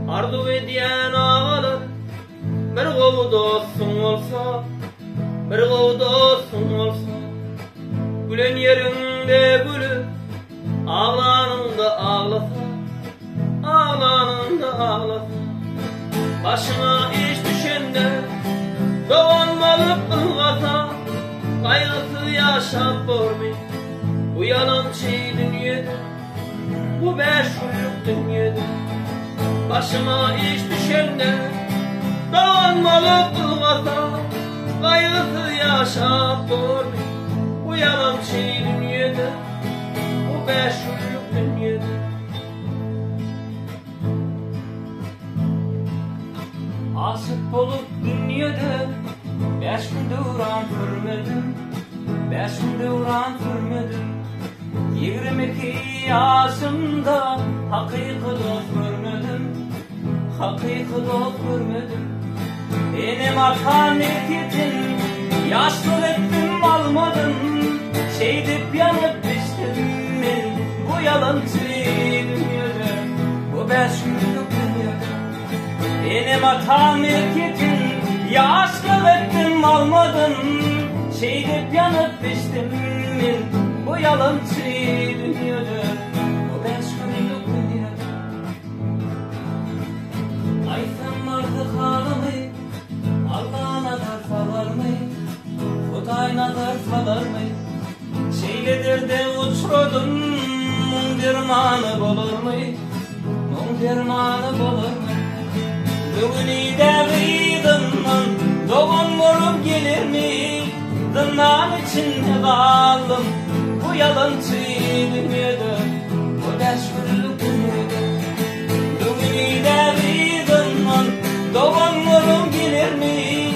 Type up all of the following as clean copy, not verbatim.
ardu ediyen ağalar. Bir gowu dostun olsa, bir gowu dostun olsa, gülen yerinde gülüp, ağlanında ağlasa, ağlanında ağlasa. Başına iş düşende, doğanmalık ılgasa, kaygısı yaşap görmeyin bu yalançı dünyada, bu beş günlük dünyada. Başıma iş düşende, doğanmalık ılgasa, kaygısı yaşap görmeyin bu yalançı dünyada, bu beş günlük dünyada. Aşık bolup dünyada, beş günde uğran görmedim, beş günde uğran görmedim. 22 yaşımda hakiki dost görmedim, hakiki dost görmedim. Benim arkan ettin, yaşlı ettim almadım, şeydip yanıp düştüm ben bu yalancı dünyada, bu beş günlük dünyada. Benim hatam erketin, yaşlı ettim almadım, şeydip yanıp düştüm ben bu yalancı dünyada, bu beş günlük dünyada. Aysan vardı halımı, Allah'a nazar salar mı, Kutay nazar salar mı? Şeyledir de uçurdum, mum dermanı bulur mu, mum dermanı bulur mu? Bugünü de gıydımdan doğum vurup gelir mi? Zınnan içinde kaldım bu yalancı dünyada, bu beş günlük dünyada. Bugünü de gıydımdan doğum vurup gelir mi?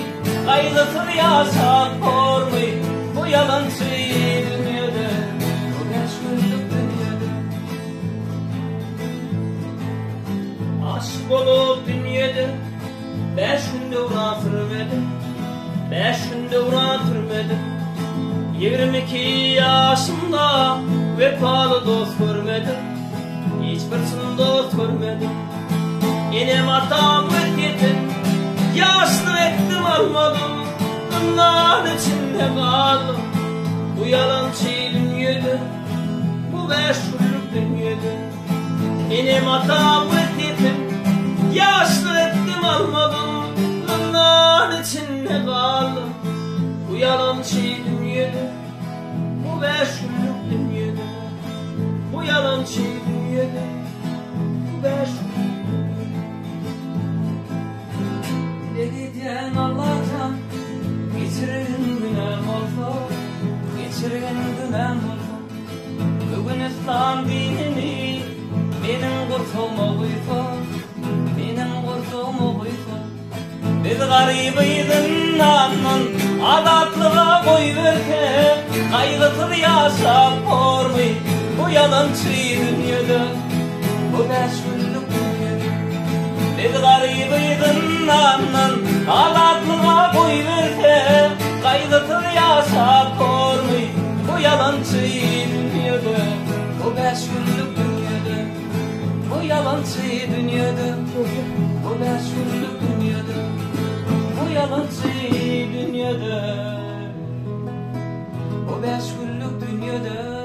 Kaygısız yaşap görmeyi bu yalancı dünyada, bu beş günlük dünyada. Aşk olup dünyada, beş günde uğran sürmedim, beş günde uğran sürmedim. 22 yaşımda vefalı dost görmedim, hiçbirisini dost görmedim. Benim hatam ettim, yaşlı ettim almadım, bunların içinde kaldım bu yalancı dünyada, bu beş günlük dünyada. Benim hatam ettim, yaşlı ettim almadım, bunların içinde kaldım bu yalancı dünyada, bu beş günlük dünyada, bu yalancı dünyada, bu beş günlük dünyada. Ne gidiyen Allah'tan, geçirgen günahım olsa, geçirgen günahım olsa. Bugün İslam dinini benim kurtulma buysa, benim kurtulma buysa. Biz garibiydin anın adatlığa koy verke, kaygısız yaşap görmeyi bu yalancı dünyada, bu beş günlük dünyada. Biz garibiydin anın adatlığa koy verke, kaygısız yaşap görmeyi bu yalancı dünyada, bu beş günlük dünyada, bu yalancı dünyada, bu beş günlük dünyada, bu yalancı dünyada, bu beş günlük dünyada.